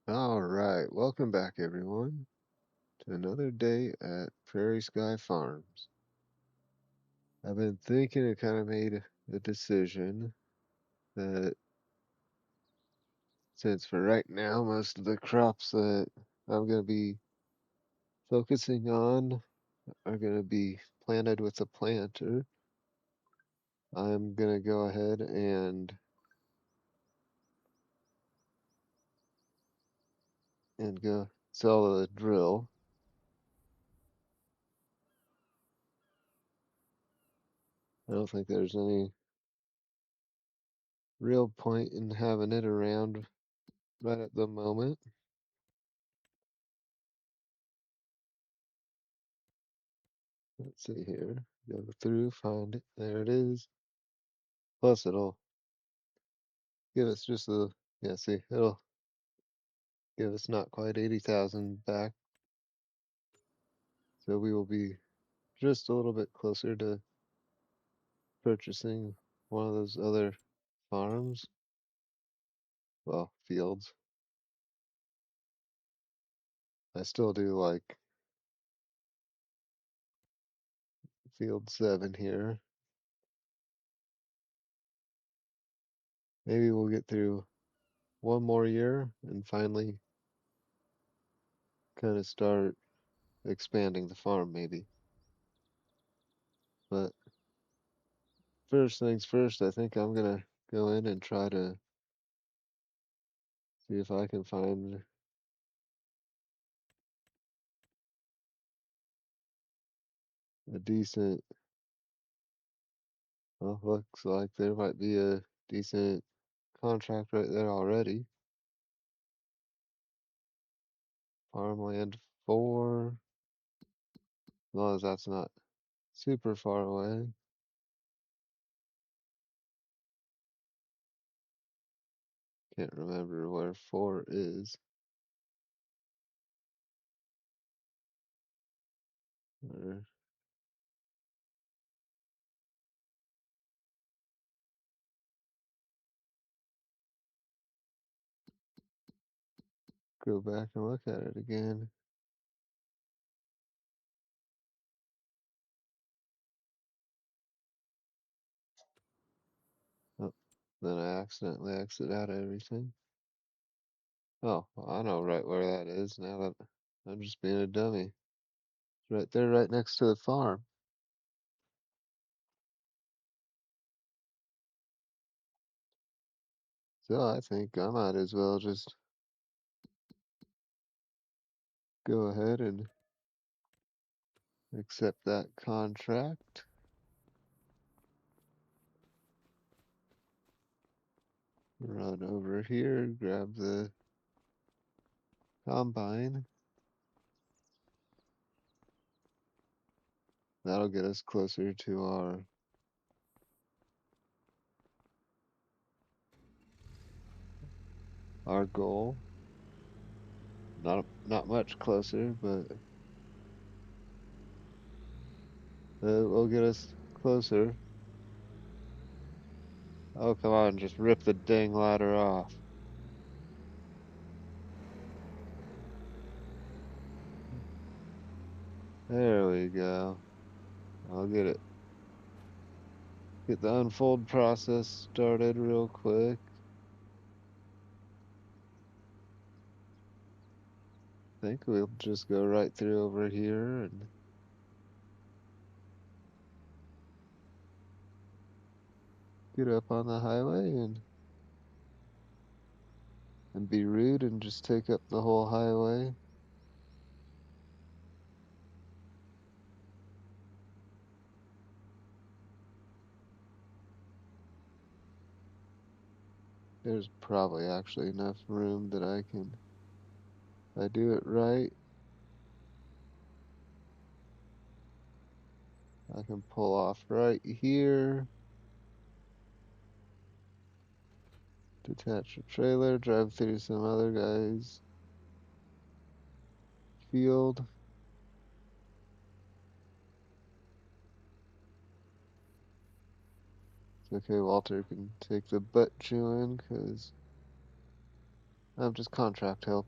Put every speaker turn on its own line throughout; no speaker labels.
All right, welcome back everyone to another day at Prairie Sky Farms. I've been thinking and kind of made a decision that since for right now most of the crops that I'm going to be focusing on are going to be planted with a planter, I'm going to go ahead and go sell the drill. I don't think there's any real point in having it around right at the moment. Let's see here. Go through, find it. There it is. Plus, it'll give us just a, yeah, see, it'll give us not quite 80,000 back. So we will be just a little bit closer to purchasing one of those other farms. Well, fields. I still do like field 7 here. Maybe we'll get through one more year and finally kind of start expanding the farm, maybe. But first things first, I think I'm gonna go in and try to see if I can find a decent, well, looks like there might be a decent contract right there already. Farmland 4, as long as that's not super far away. Can't remember where 4 is. Or go back and look at it again. Oh, then I accidentally exit out of everything. Oh, well, I know right where that is now that I'm just being a dummy. It's right there, right next to the farm. So I think I might as well just go ahead and accept that contract. Run over here, grab the combine. That'll get us closer to our goal. Not much closer, but it will get us closer. Oh, come on, just rip the dang ladder off. There we go. I'll get the unfold process started real quick. I think we'll just go right through over here and get up on the highway and be rude and just take up the whole highway. There's probably actually enough room that if I do it right, I can pull off right here, detach a trailer, drive through some other guy's field. It's okay, Walter can take the butt chewing, 'cause I'm just contract help.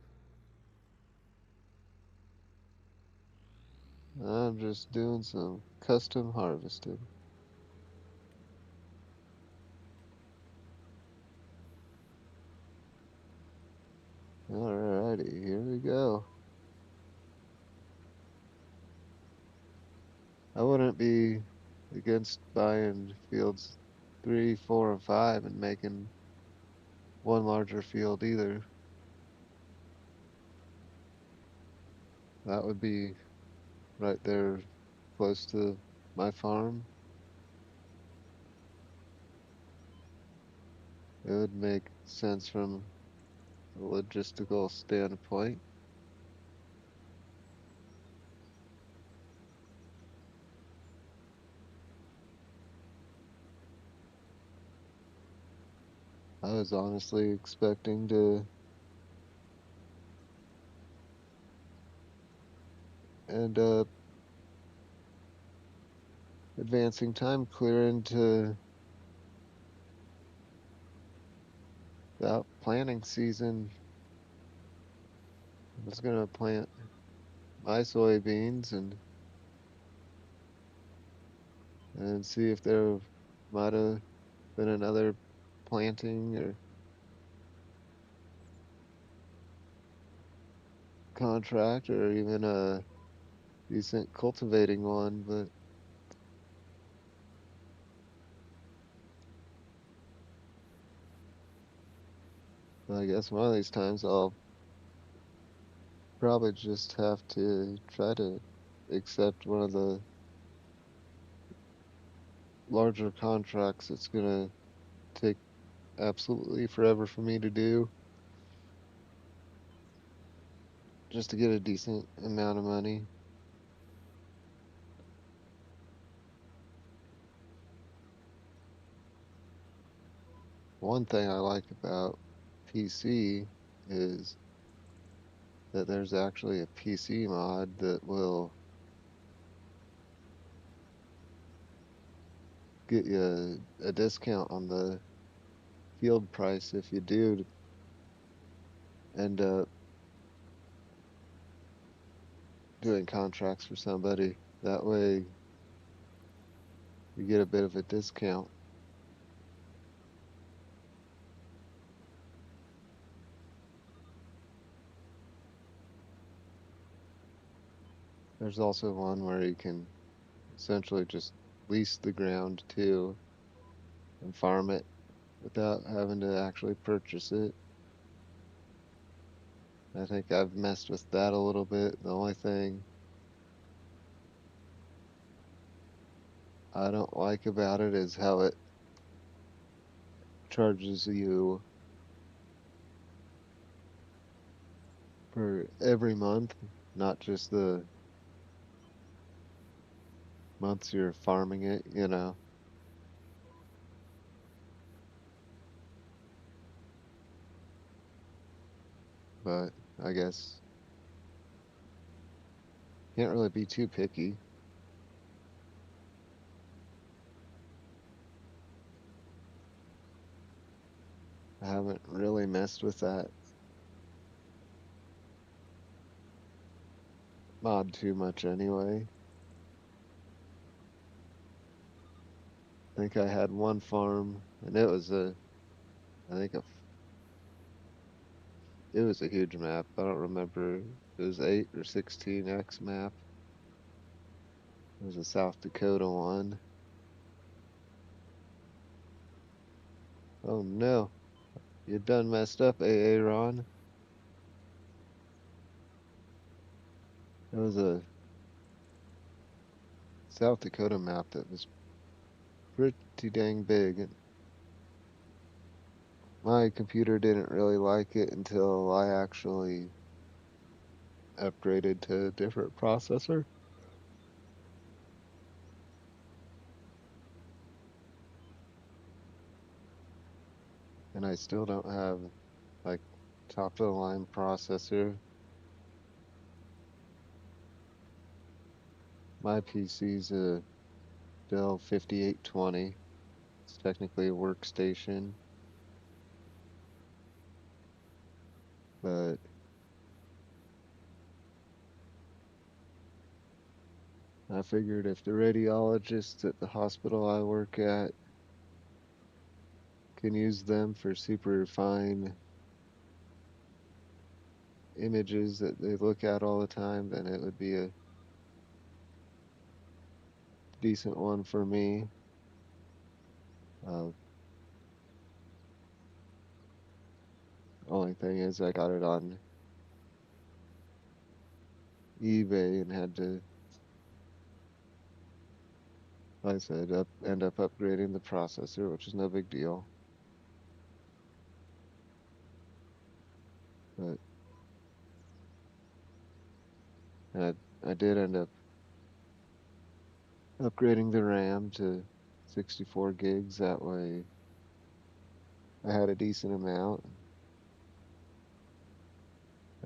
I'm just doing some custom harvesting. Alrighty, here we go. I wouldn't be against buying fields 3, 4, and 5 and making one larger field either. That would be right there close to my farm. It would make sense from a logistical standpoint. I was honestly expecting to end up advancing time clear into that planting season. I was gonna plant my soybeans and see if there might have been another planting or contract or even a decent cultivating one, but I guess one of these times I'll probably just have to try to accept one of the larger contracts that's gonna take absolutely forever for me to do just to get a decent amount of money. One thing I like about PC is that there's actually a PC mod that will get you a discount on the field price if you do end up doing contracts for somebody. That way you get a bit of a discount. There's also one where you can essentially just lease the ground too and farm it without having to actually purchase it. I think I've messed with that a little bit. The only thing I don't like about it is how it charges you for every month, not just the months you're farming it. But I guess can't really be too picky. I haven't really messed with that mod too much anyway. I think I had one farm and I think it was a huge map. I don't remember. It was 8 or 16x map. It was a South Dakota one. Oh no, you done messed up, AA Ron. It was a South Dakota map that was pretty dang big. And my computer didn't really like it until I actually upgraded to a different processor. And I still don't have like top of the line processor. My PC's a Dell 5820. It's technically a workstation. But I figured if the radiologists at the hospital I work at can use them for super fine images that they look at all the time, then it would be a decent one for me. Uh, Only thing is, I got it on eBay and had to, like I said, end up upgrading the processor, which is no big deal. But I, I did end up upgrading the RAM to 64 gigs. That way, I had a decent amount.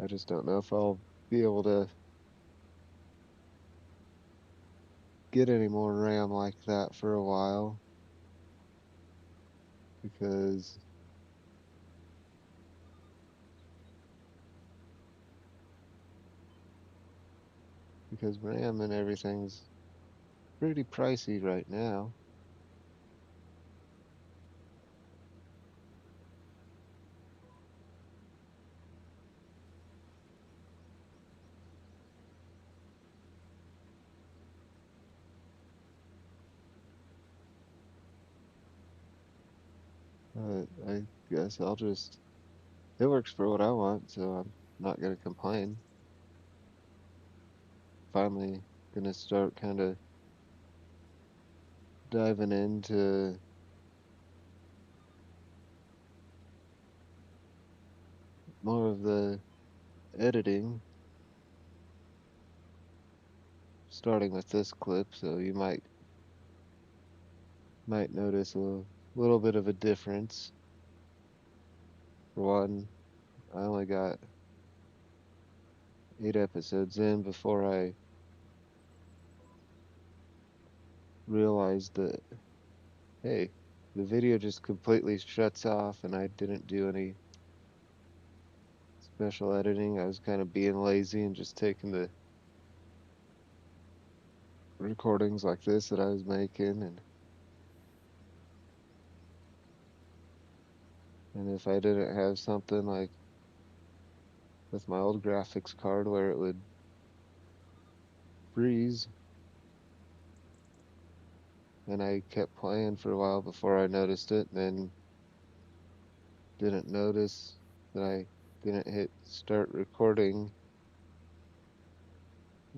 I just don't know if I'll be able to get any more RAM like that for a while because RAM and everything's pretty pricey right now. I guess I'll just, it works for what I want, so I'm not gonna complain. Finally gonna start kind of diving into more of the editing, starting with this clip, so you might notice a little bit of a difference. For one, I only got 8 episodes in before I realized that, hey, the video just completely shuts off and I didn't do any special editing. I was kind of being lazy and just taking the recordings like this that I was making, and if I didn't have something like with my old graphics card where it would freeze, and I kept playing for a while before I noticed it, and then didn't notice that I didn't hit start recording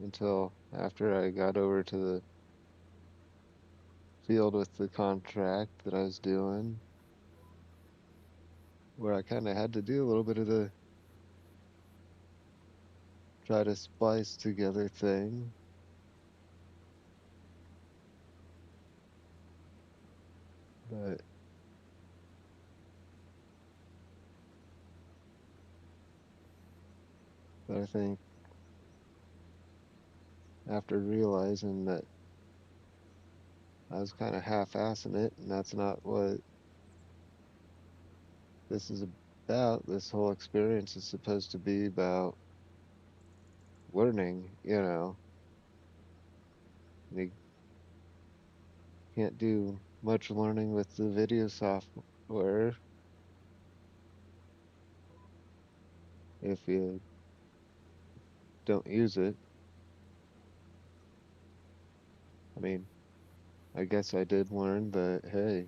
until after I got over to the field with the contract that I was doing, where I kind of had to do a little bit of the try to splice together thing. But I think after realizing that I was kind of half-assing it, and that's not what this is about. This whole experience is supposed to be about learning, You can't do much learning with the video software if you don't use it. I mean, I guess I did learn that, hey,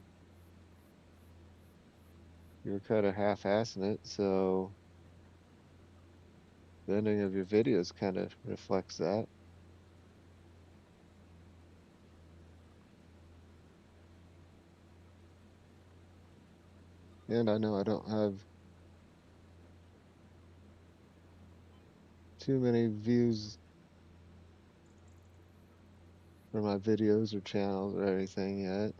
you're kind of half-assing it, so the ending of your videos kind of reflects that. And I know I don't have too many views for my videos or channels or anything yet.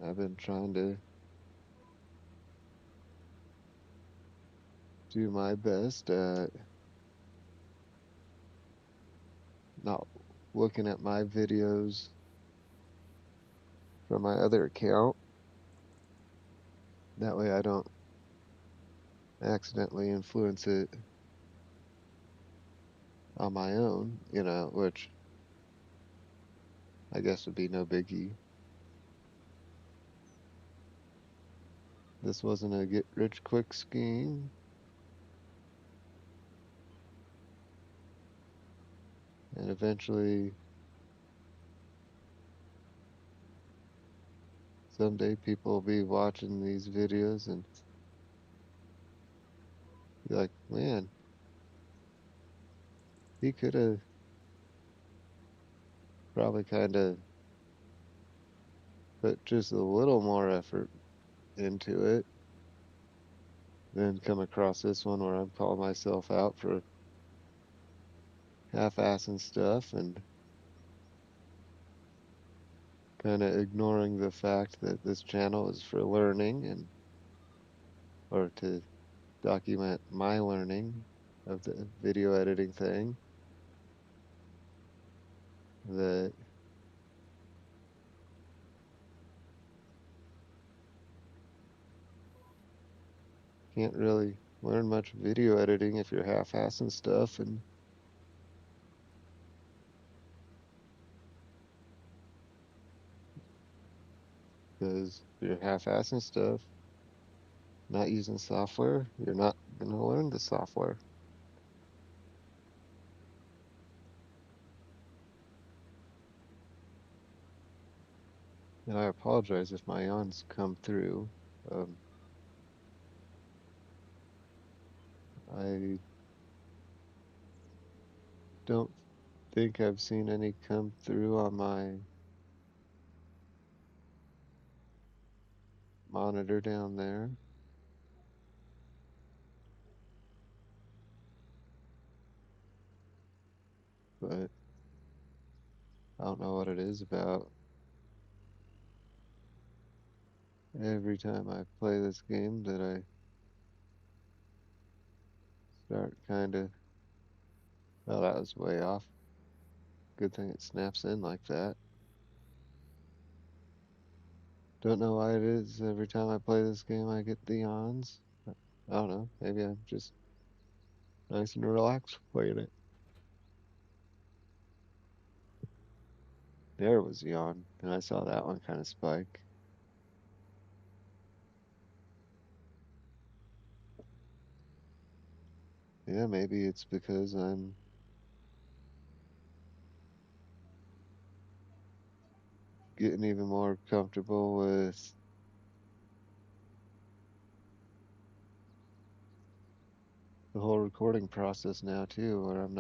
I've been trying to do my best at not looking at my videos from my other account. That way I don't accidentally influence it on my own, which I guess would be no biggie. This wasn't a get rich quick scheme, and eventually someday people will be watching these videos and be like, man, he could have probably kind of put just a little more effort into it than come across this one where I'm calling myself out for half-assing stuff and kind of ignoring the fact that this channel is for learning and or to document my learning of the video editing thing that can't really learn much video editing if you're half-assing stuff, and because if you're half-assing stuff, not using software, you're not gonna learn the software. And I apologize if my yawns come through. Um, I don't think I've seen any come through on my monitor down there, but I don't know what it is about. Every time I play this game that I start kind of, oh, that was way off. Good thing it snaps in like that. Don't know why it is. Every time I play this game, I get the yawns. I don't know. Maybe I'm just nice and relaxed playing it. There was a yawn, and I saw that one kind of spike. Yeah, maybe it's because I'm getting even more comfortable with the whole recording process now too, where I'm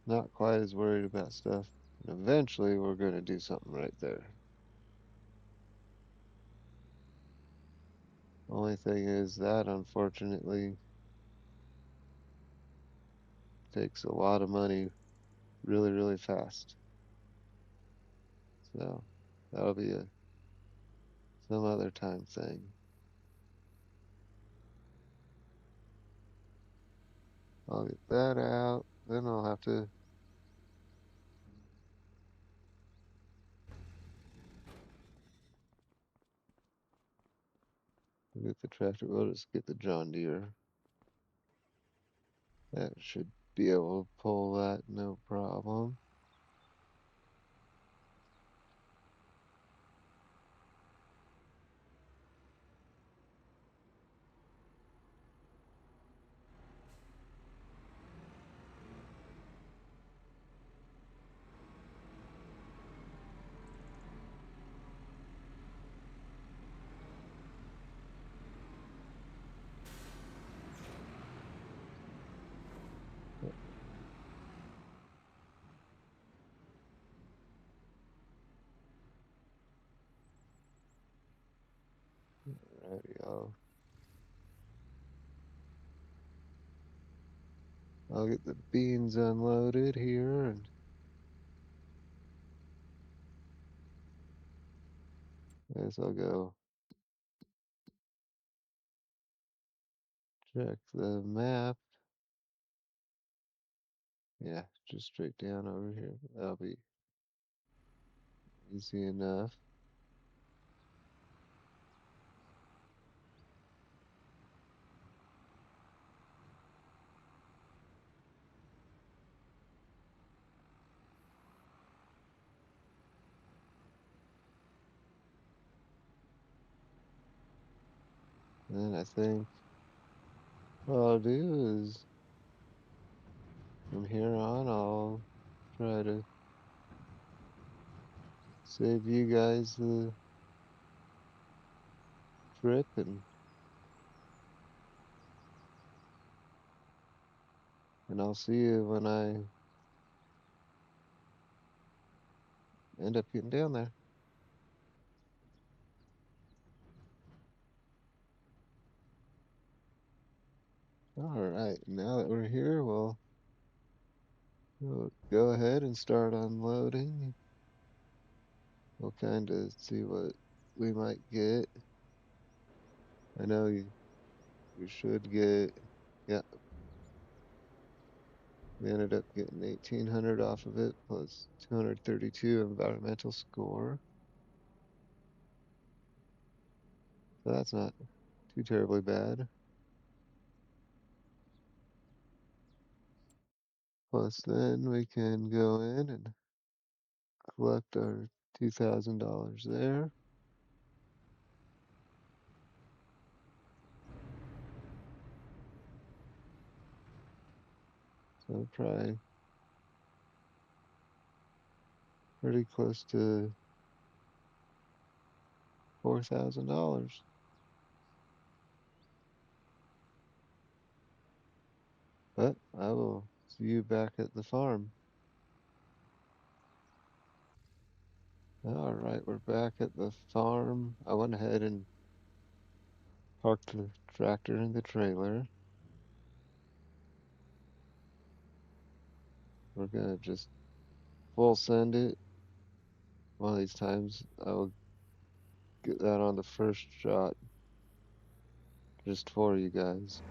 not quite as worried about stuff. And eventually we're gonna do something right there. Only thing is that unfortunately takes a lot of money really, really fast. So that'll be a some other time thing. I'll get that out. Then I'll have to get the tractor. We'll just get the John Deere. That should be able to pull that no problem. Alrighty, I'll get the beans unloaded here, and I guess I'll go check the map. Yeah, just straight down over here. That'll be easy enough. And I think what I'll do is from here on, I'll try to save you guys the trip, and I'll see you when I end up getting down there. All right, now that we're here, we'll go ahead and start unloading. We'll kind of see what we might get. I know you should get, yeah, we ended up getting 1,800 off of it plus 232 environmental score. So that's not too terribly bad. Plus, then we can go in and collect our $2,000 there. So probably pretty close to $4,000. But I will see you back at the farm. All right, we're back at the farm. I went ahead and parked the tractor in the trailer. We're gonna just full send it. One of these times I will get that on the first shot just for you guys.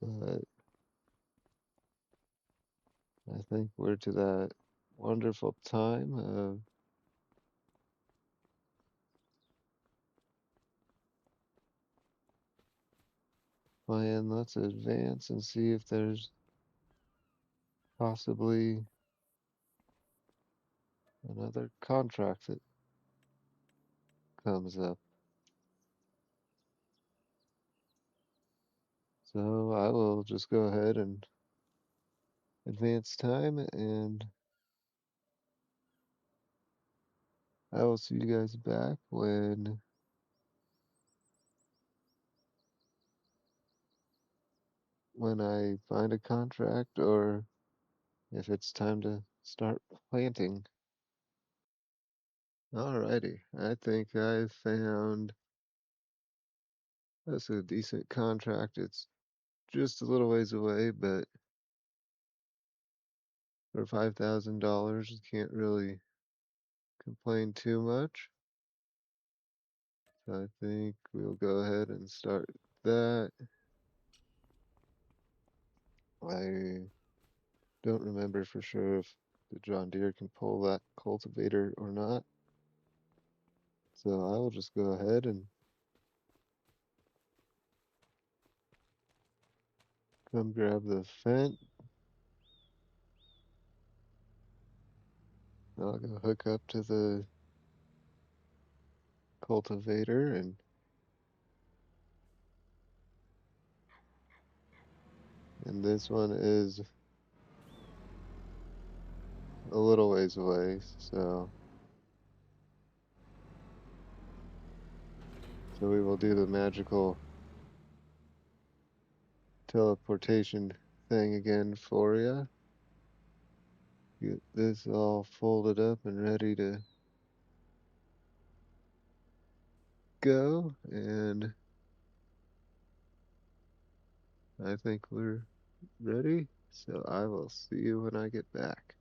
But I think we're to that wonderful time of playing. Let's advance and see if there's possibly another contract that comes up. So I will just go ahead and advance time, and I will see you guys back when I find a contract or if it's time to start planting. Alrighty, I think I found that's a decent contract. It's just a little ways away, but for $5,000, you can't really complain too much. So I think we'll go ahead and start that. I don't remember for sure if the John Deere can pull that cultivator or not. So I will just go ahead and come grab the fence. I'll go hook up to the cultivator, and this one is a little ways away, so we will do the magical teleportation thing again for you. Get this all folded up and ready to go, and I think we're ready. So I will see you when I get back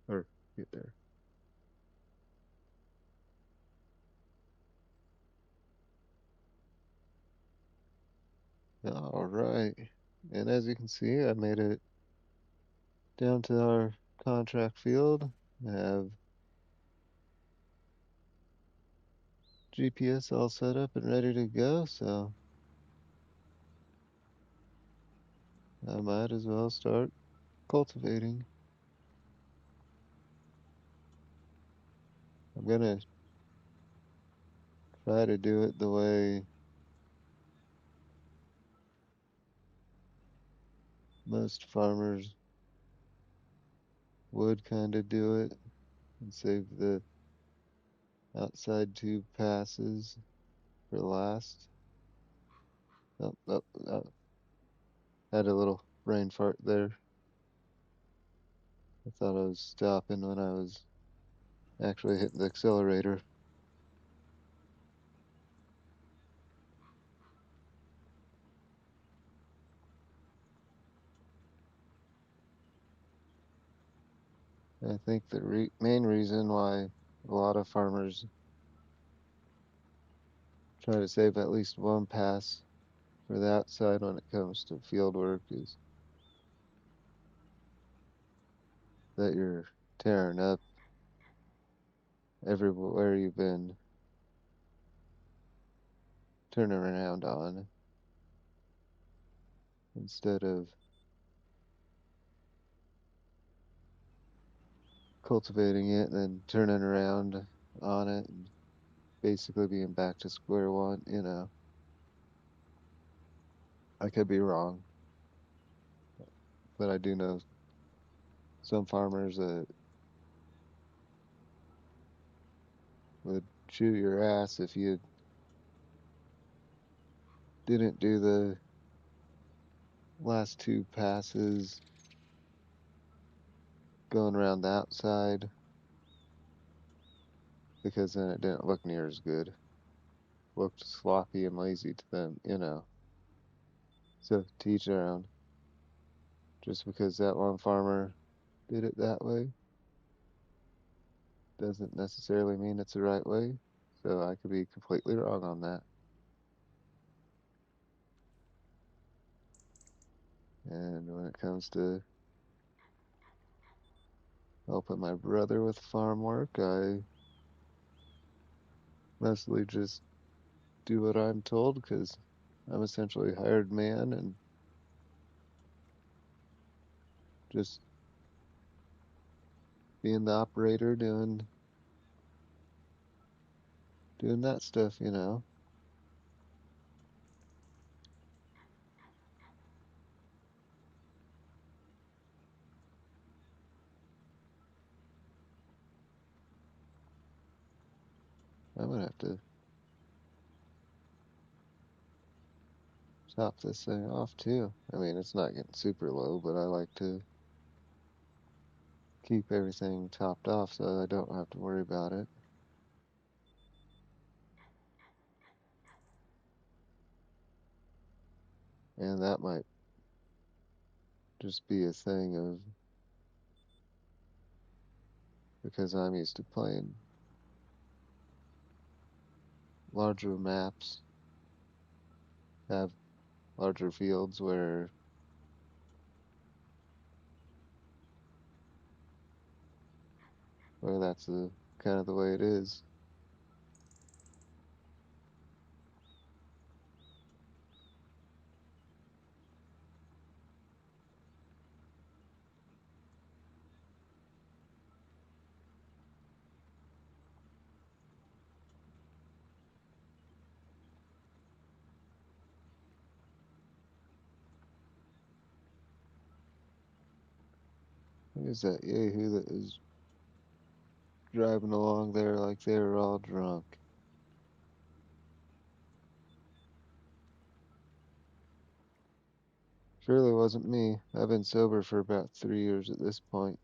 or get there. All right. And as you can see, I made it down to our contract field. I have GPS all set up and ready to go, so I might as well start cultivating. I'm gonna try to do it the way most farmers would kind of do it and save the outside tube passes for last. Oh, oh, oh, had a little brain fart there. I thought I was stopping when I was actually hitting the accelerator. I think the main reason why a lot of farmers try to save at least one pass for the outside when it comes to field work is that you're tearing up everywhere you've been turning around on instead of cultivating it and then turning around on it and basically being back to square one. I could be wrong, but I do know some farmers that would chew your ass if you didn't do the last two passes going around the outside because then it didn't look near as good. Looked sloppy and lazy to them. So to each their own. Just because that one farmer did it that way doesn't necessarily mean it's the right way. So I could be completely wrong on that. And when it comes to helping my brother with farm work, I mostly just do what I'm told because I'm essentially a hired man and just being the operator doing that stuff. I'm gonna have to top this thing off too. I mean, it's not getting super low, but I like to keep everything topped off so I don't have to worry about it. And that might just be a thing of because I'm used to playing larger maps, have larger fields where that's the kind of the way it is. Who's that yahoo that is driving along there like they were all drunk? Surely wasn't me. I've been sober for about 3 years at this point.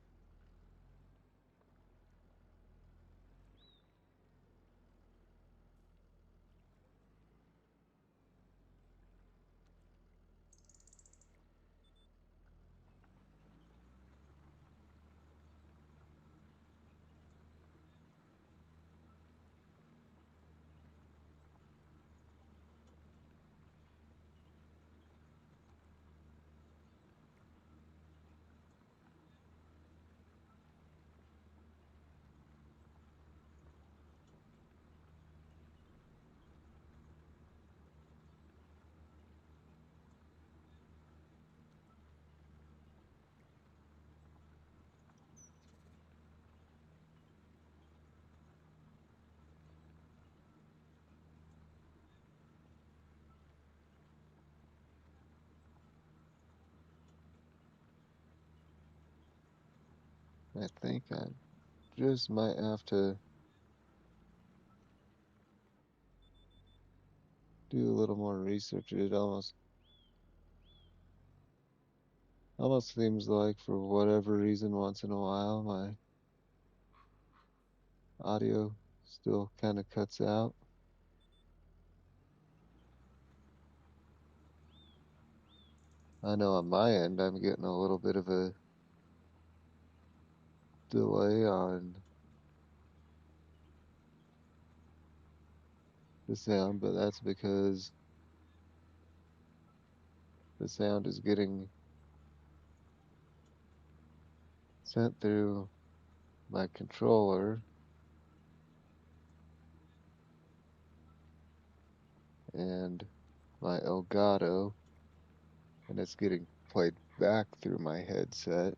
I think I just might have to do a little more research. It almost seems like for whatever reason, once in a while, my audio still kind of cuts out. I know on my end, I'm getting a little bit of a delay on the sound, but that's because the sound is getting sent through my controller and my Elgato, and it's getting played back through my headset,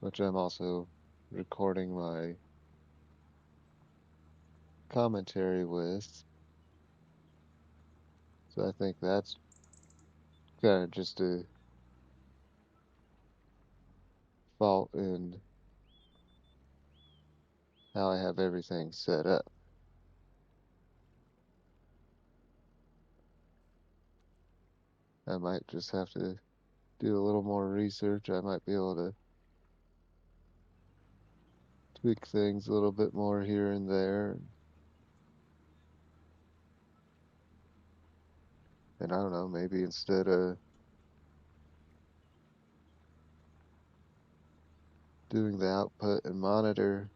which I'm also recording my commentary with. So I think that's kind of just a fault in how I have everything set up. I might just have to do a little more research. I might be able to tweak things a little bit more here and there. And I don't know, maybe instead of doing the output and monitor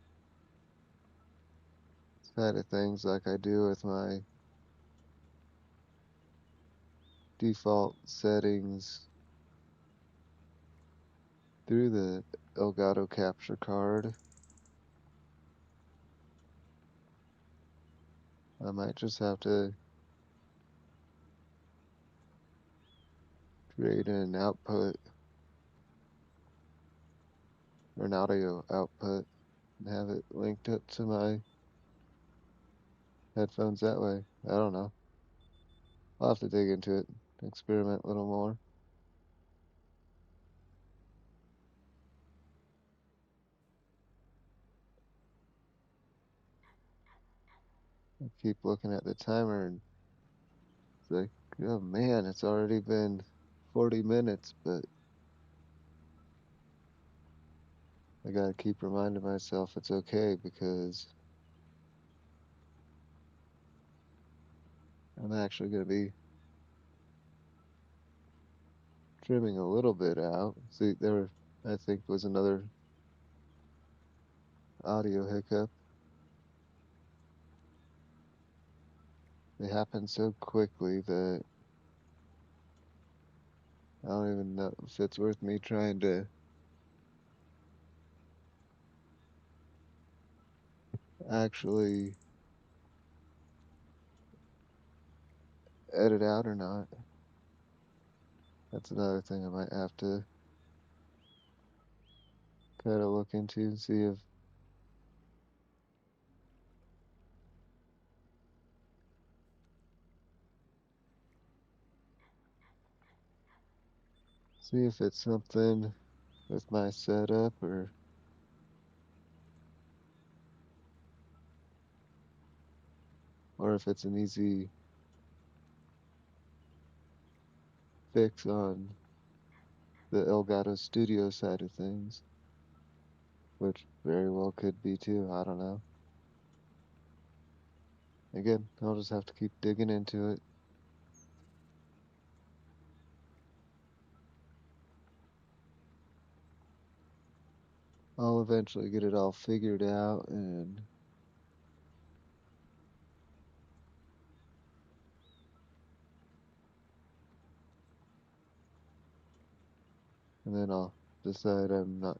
side of things like I do with my default settings through the Elgato capture card, I might just have to create an output or an audio output and have it linked up to my headphones that way. I don't know. I'll have to dig into it, experiment a little more. I keep looking at the timer and it's like, oh man, it's already been 40 minutes, but I gotta keep reminding myself it's okay because I'm actually gonna be trimming a little bit out. See, I think, was another audio hiccup. They happen so quickly that I don't even know if it's worth me trying to actually edit out or not. That's another thing I might have to kind of look into and see if it's something with my setup or if it's an easy fix on the Elgato Studio side of things, which very well could be too. I don't know. Again, I'll just have to keep digging into it. I'll eventually get it all figured out and then I'll decide I'm not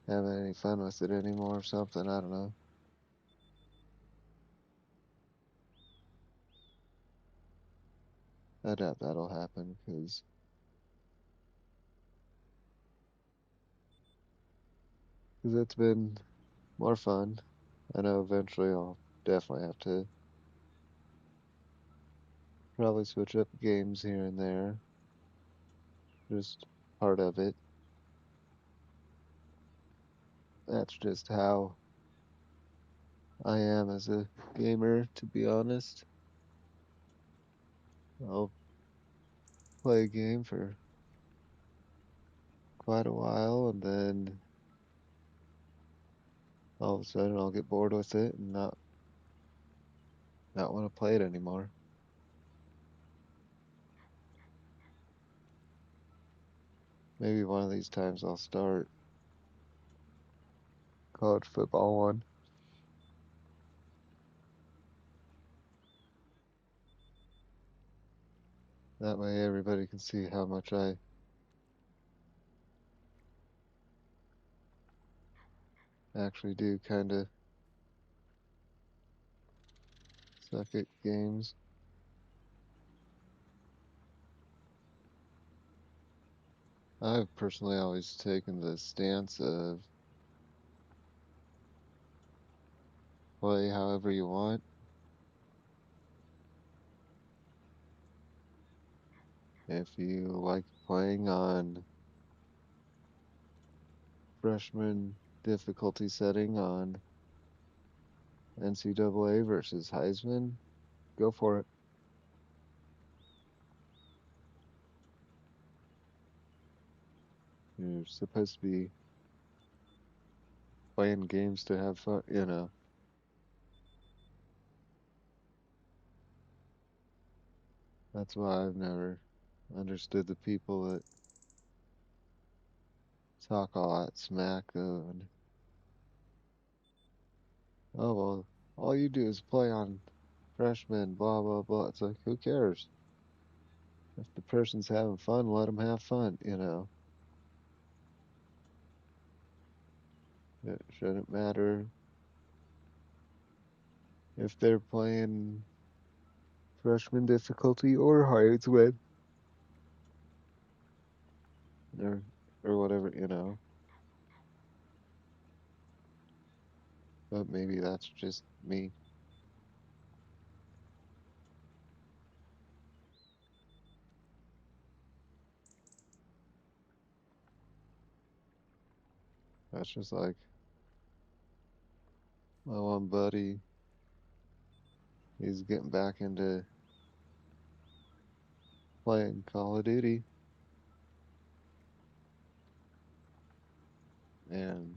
having any fun with it anymore or something. I don't know. I doubt that'll happen because it's been more fun. I know eventually I'll definitely have to probably switch up games here and there. Just part of it. That's just how I am as a gamer, to be honest. I'll play a game for quite a while and then all of a sudden I'll get bored with it and not want to play it anymore. Maybe one of these times I'll start college football one. That way everybody can see how much I actually do kind of suck at games. I've personally always taken the stance of play however you want. If you like playing on freshman difficulty setting on NCAA versus Heisman, go for it. You're supposed to be playing games to have fun. That's why I've never understood the people that talk all that smack and oh well, all you do is play on freshmen, blah blah blah. It's like who cares? If the person's having fun, let them have fun. It shouldn't matter if they're playing freshman difficulty or Heisman or or whatever. But maybe that's just me. That's just like my one buddy. He's getting back into playing Call of Duty, and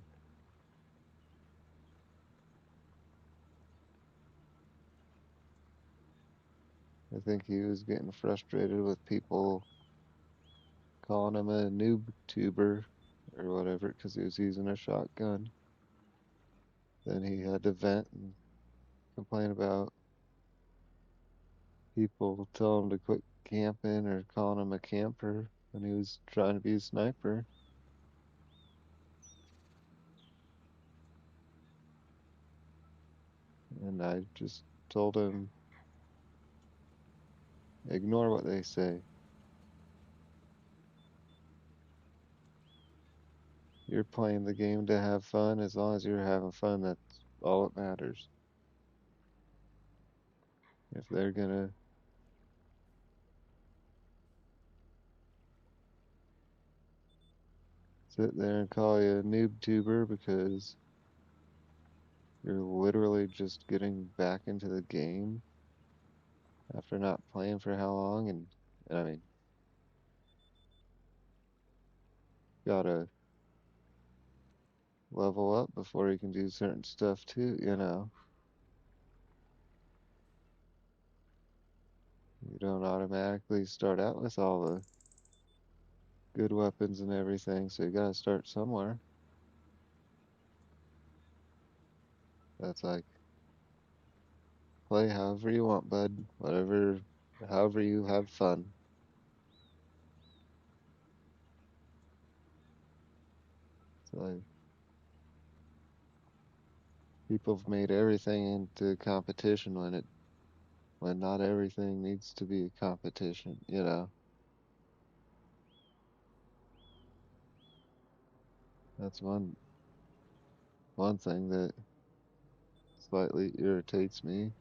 I think he was getting frustrated with people calling him a noob tuber or whatever because he was using a shotgun. Then he had to vent and complain about people telling him to quit camping or calling him a camper when he was trying to be a sniper. And I just told him, ignore what they say. You're playing the game to have fun. As long as you're having fun, that's all that matters. If they're gonna sit there and call you a noob tuber because you're literally just getting back into the game after not playing for how long, and I mean, gotta level up before you can do certain stuff too. You don't automatically start out with all the good weapons and everything, so you gotta start somewhere. That's like play however you want, bud. Whatever, however you have fun. It's like people have made everything into competition when not everything needs to be a competition. That's one thing that slightly irritates me.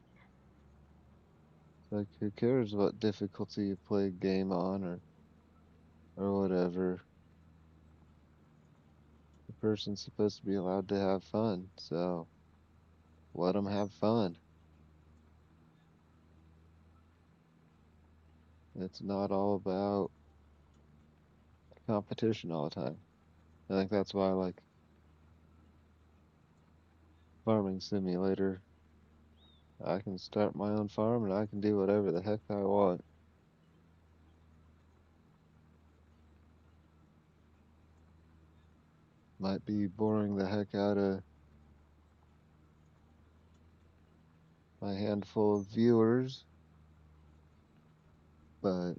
It's like who cares what difficulty you play a game on or whatever. person's supposed to be allowed to have fun, so let them have fun. It's not all about competition all the time. I think that's why I like Farming Simulator. I can start my own farm and I can do whatever the heck I want. Might be boring the heck out of my handful of viewers, but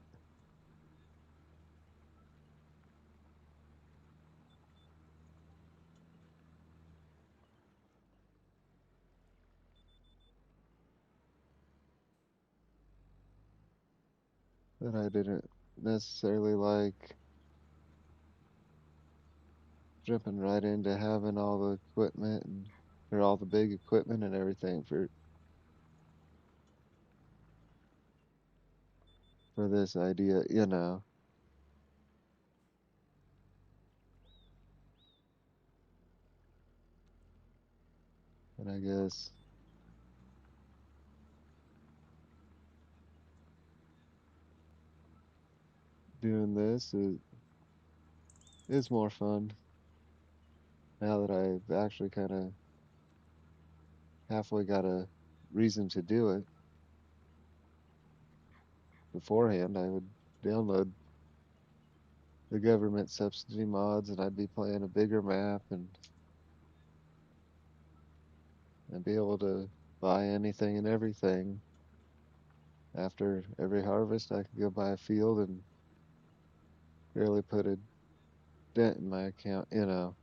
I didn't necessarily like jumping right into having all the equipment and or all the big equipment and everything for this idea, you know. And I guess doing this is more fun now that I've actually kind of halfway got a reason to do it. Beforehand, I would download the government subsidy mods and I'd be playing a bigger map and be able to buy anything and everything. After every harvest, I could go buy a field and barely put a dent in my account, you know.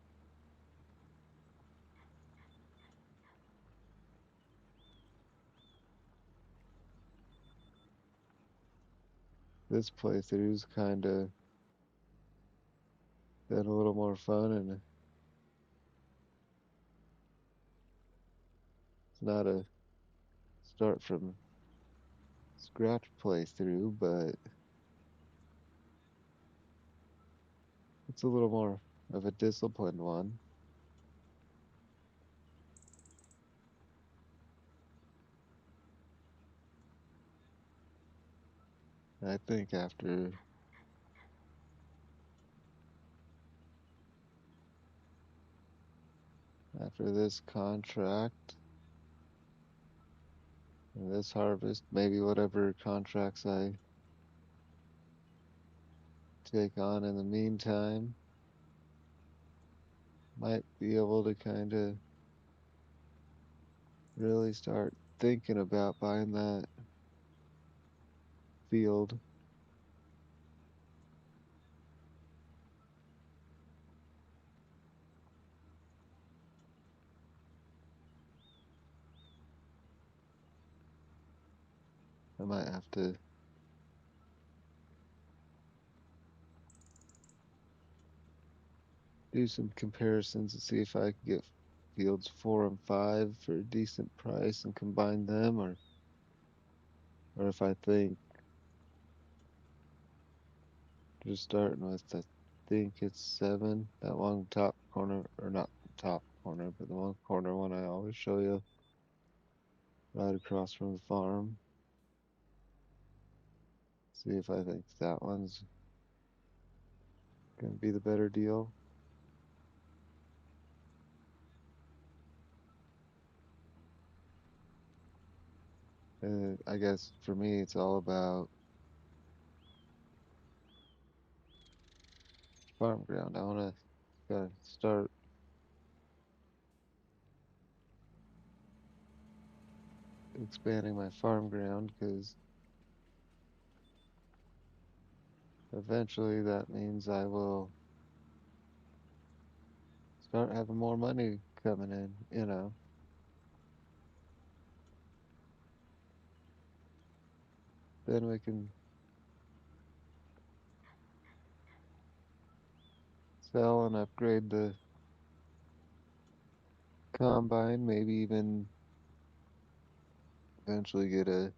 This playthrough's kind of been a little more fun and it's not a start from scratch playthrough, but it's a little more of a disciplined one. I think after this contract and this harvest, maybe whatever contracts I take on in the meantime, might be able to kind of really start thinking about buying that field. I might have to do some comparisons and see if I can get fields 4 and 5 for a decent price and combine them, or if I think just starting with, I think it's 7, that one top corner, or not top corner, but the one corner one I always show you right across from the farm. See if I think that one's gonna be the better deal. I guess for me, it's all about farm ground. I want to start expanding my farm ground because eventually that means I will start having more money coming in, you know. Then we can sell and upgrade the combine, maybe even eventually get a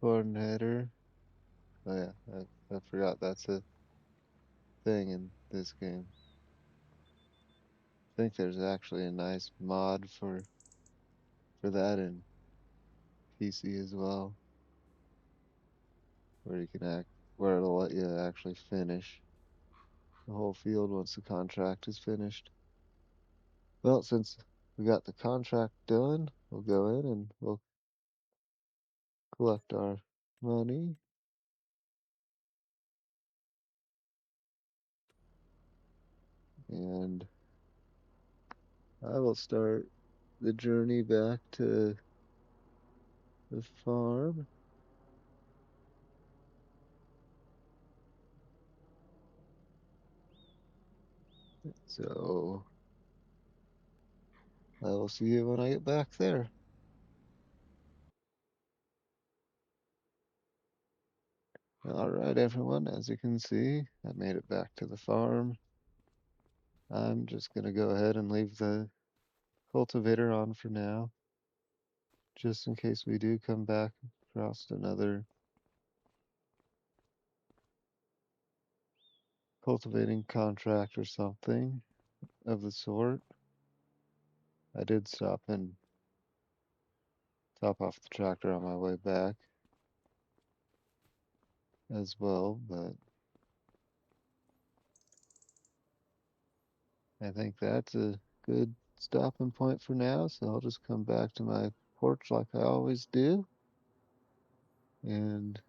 corn header. Oh yeah, I forgot that's a thing in this game. think there's actually a nice mod for that in PC as well, where you can act where it'll let you actually finish the whole field once the contract is finished. Well, since we got the contract done, we'll go in and we'll collect our money. And I will start the journey back to the farm. So I will see you when I get back there. All right, everyone, as you can see, I made it back to the farm. I'm just going to go ahead and leave the cultivator on for now, just in case we do come back across another cultivating contract or something of the sort. I did stop and top off the tractor on my way back as well, but I think that's a good stopping point for now, so I'll just come back to my porch like I always do, and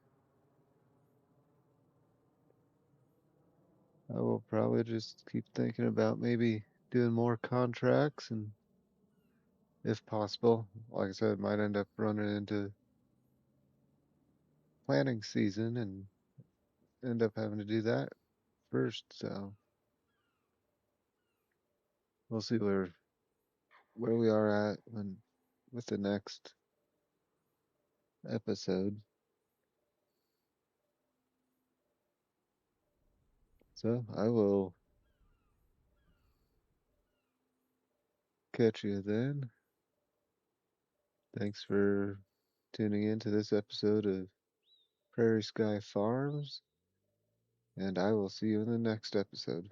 I will probably just keep thinking about maybe doing more contracts, and if possible, like I said, might end up running into planting season and end up having to do that first, so we'll see where we are at when with the next episode. So I will catch you then. Thanks for tuning in to this episode of Prairie Sky Farms, and I will see you in the next episode.